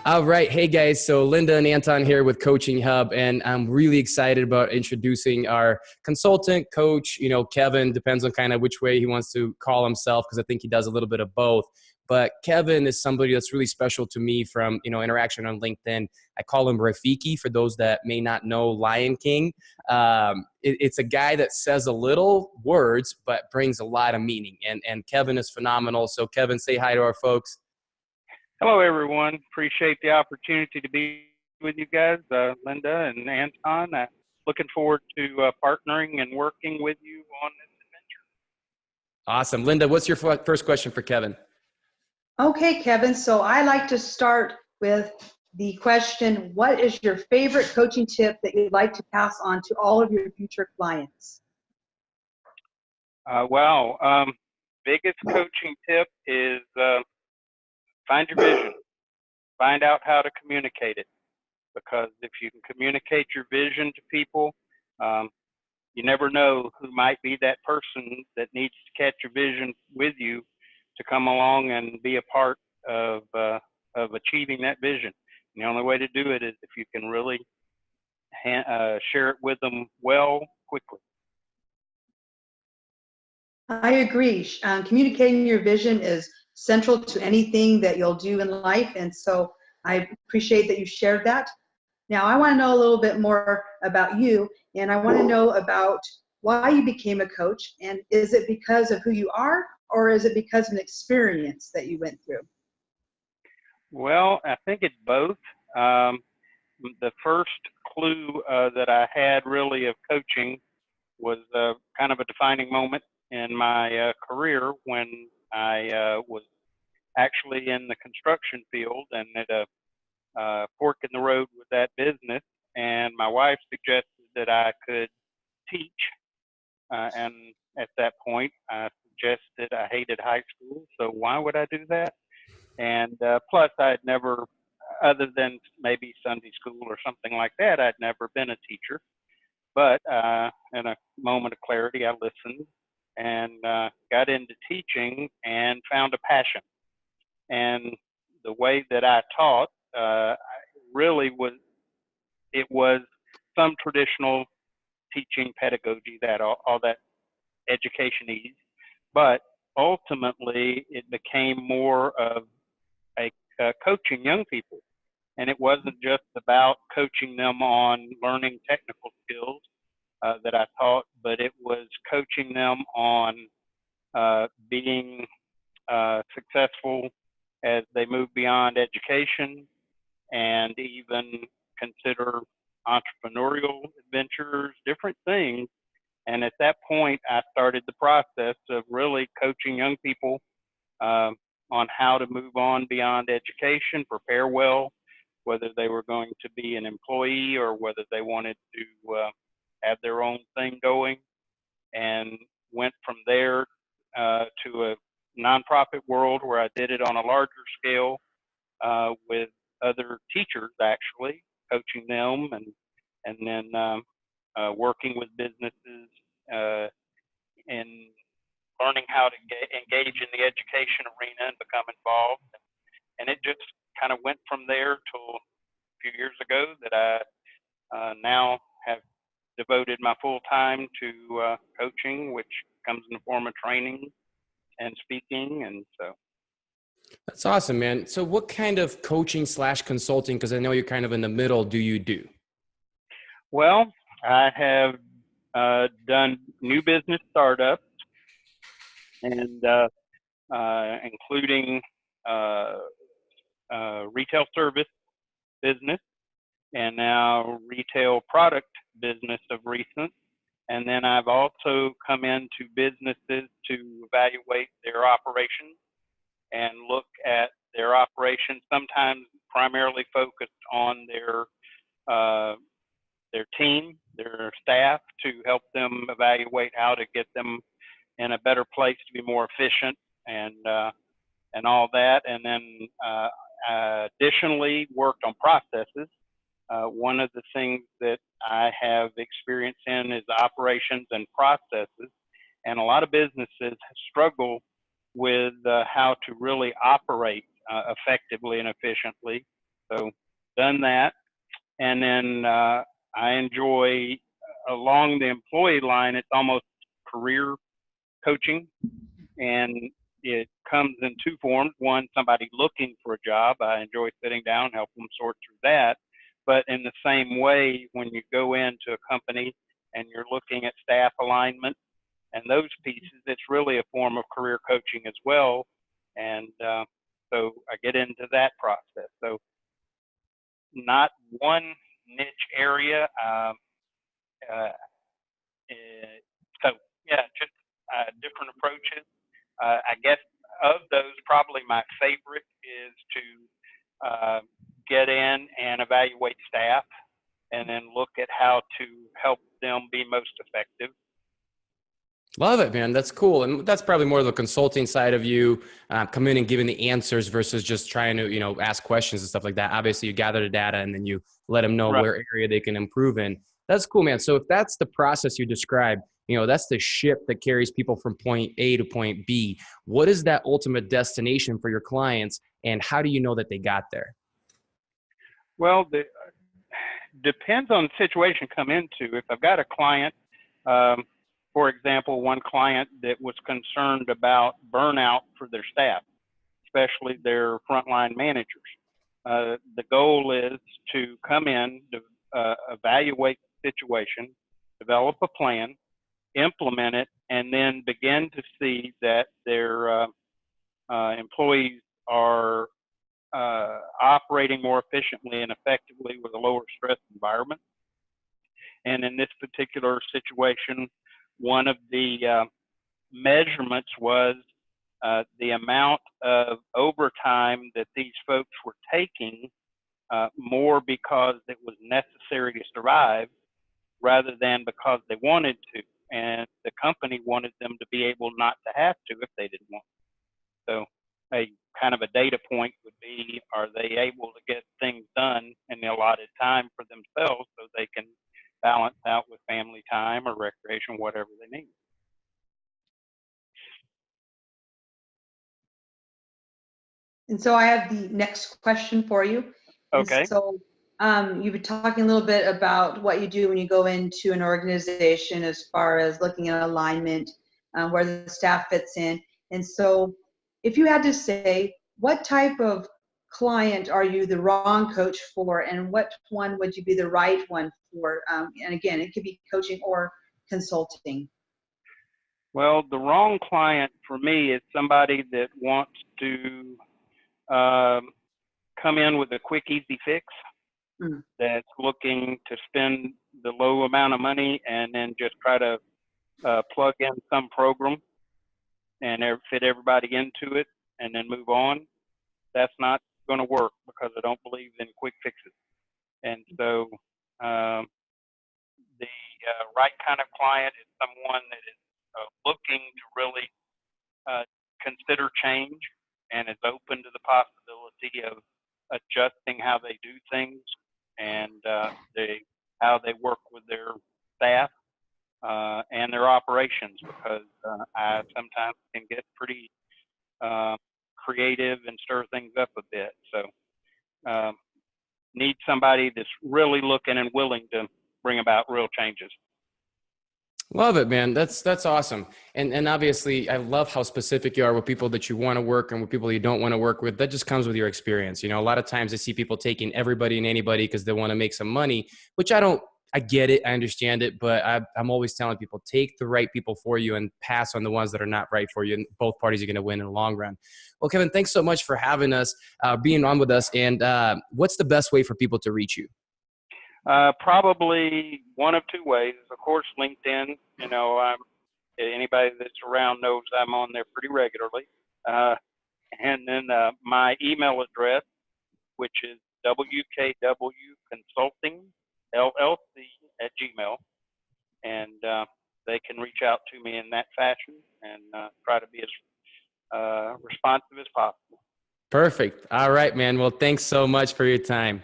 All right. Hey, guys. So Linda and Anton here with Coaching Hub, and I'm really excited about introducing our consultant coach. Kevin, depends on kind of which way he wants to call himself, because I think he does a little bit of both. But Kevin is somebody that's really special to me from, interaction on LinkedIn. I call him Rafiki for those that may not know Lion King. It's a guy that says a little words, but brings a lot of meaning. And Kevin is phenomenal. So Kevin, say hi to our folks. Hello, everyone. Appreciate the opportunity to be with you guys, Linda and Anton. Looking forward to partnering and working with you on this adventure. Awesome. Linda, what's your first question for Kevin? Okay, Kevin. So I like to start with the question, what is your favorite coaching tip that you'd like to pass on to all of your future clients? Biggest coaching tip is find your vision. Find out how to communicate it, because if you can communicate your vision to people, you never know who might be that person that needs to catch your vision with you to come along and be a part of achieving that vision. And the only way to do it is if you can really share it with them well, quickly. I agree. Communicating your vision is central to anything that you'll do in life, and so I appreciate that you shared that. Now, I want to know a little bit more about you, and I want to know about why you became a coach, and is it because of who you are, or is it because of an experience that you went through? Well, I think it's both. The first clue that I had really of coaching was kind of a defining moment in my career when I was actually in the construction field and at a fork in the road with that business, and my wife suggested that I could teach, and at that point I suggested I hated high school, so why would I do that? And plus I'd never, other than maybe Sunday school or something like that, I'd never been a teacher. But in a moment of clarity, I listened and got into teaching and found a passion. And the way that I taught really was some traditional teaching pedagogy that all that education needs, but ultimately it became more of a coaching young people. And it wasn't just about coaching them on learning technical skills that I taught, but it was coaching them on being successful as they move beyond education and even consider entrepreneurial adventures, different things. And at that point, I started the process of really coaching young people on how to move on beyond education, prepare well, whether they were going to be an employee or whether they wanted to have their own thing going, and went from there to a nonprofit world where I did it on a larger scale with other teachers, actually coaching them, and then working with businesses and learning how to engage in the education arena and become involved. And it just kind of went from there till a few years ago that I now have devoted my full time to coaching, which comes in the form of training and speaking. And so. That's awesome, man. So what kind of coaching / consulting, because I know you're kind of in the middle, do you do? Well, I have done new business startups and including retail service business and now retail product business of recent. And then I've also come into businesses to evaluate their operations and look at their operations, sometimes primarily focused on their team, their staff, to help them evaluate how to get them in a better place to be more efficient and all that. And then additionally worked on processes. One of the things that I have experience in is operations and processes, and a lot of businesses struggle with how to really operate effectively and efficiently. So done that. And then I enjoy, along the employee line, it's almost career coaching. And it comes in two forms. One, somebody looking for a job. I enjoy sitting down, help them sort through that. But in the same way, when you go into a company and you're looking at staff alignment and those pieces, it's really a form of career coaching as well. And so I get into that process. So not one niche area. Uh, so yeah, just different approaches. I guess of those, probably my favorite is to get in and evaluate staff and then look at how to help them be most effective. Love it, man. That's cool. And that's probably more of the consulting side of you, come in and giving the answers versus just trying to, ask questions and stuff like that. Obviously, you gather the data and then you let them know Right. where area they can improve in. That's cool, man. So if that's the process you described, that's the ship that carries people from point A to point B. What is that ultimate destination for your clients, and how do you know that they got there? Well, depends on the situation come into. If I've got a client, for example, one client that was concerned about burnout for their staff, especially their frontline managers. The goal is to come in, evaluate the situation, develop a plan, implement it, and then begin to see that their employees are operating more efficiently and effectively with a lower stress environment. And in this particular situation, one of the measurements was the amount of overtime that these folks were taking, more because it was necessary to survive rather than because they wanted to. And the company wanted them to be able not to have to if they didn't want to. So a kind of a data point would be, are they able to get things done in the allotted time for themselves so they can balance out with family time or recreation, whatever they need. And so I have the next question for you. Okay. And so you've been talking a little bit about what you do when you go into an organization as far as looking at alignment, where the staff fits in. And so if you had to say, what type of client are you the wrong coach for, and what one would you be the right one for? And again, it could be coaching or consulting. Well, the wrong client for me is somebody that wants to come in with a quick, easy fix, that's looking to spend the low amount of money and then just try to plug in some program and fit everybody into it and then move on. That's not going to work because I don't believe in quick fixes. And so the right kind of client is someone that is looking to really consider change and is open to the possibility of adjusting how they do things and how they work with their staff and their operations, because I sometimes can get pretty creative and stir things up a bit. So need somebody that's really looking and willing to bring about real changes. Love it, man. That's awesome. And obviously I love how specific you are with people that you want to work and with people you don't want to work with. That just comes with your experience. A lot of times I see people taking everybody and anybody because they want to make some money, which I get it. I understand it, but I'm always telling people, take the right people for you and pass on the ones that are not right for you. And both parties are going to win in the long run. Well, Kevin, thanks so much for having us, being on with us. And what's the best way for people to reach you? Probably one of two ways. Of course, LinkedIn. Anybody that's around knows I'm on there pretty regularly. And then my email address, which is wkwconsultingllc@gmail, and they can reach out to me in that fashion and try to be as responsive as possible. Perfect. All right, man. Well, thanks so much for your time.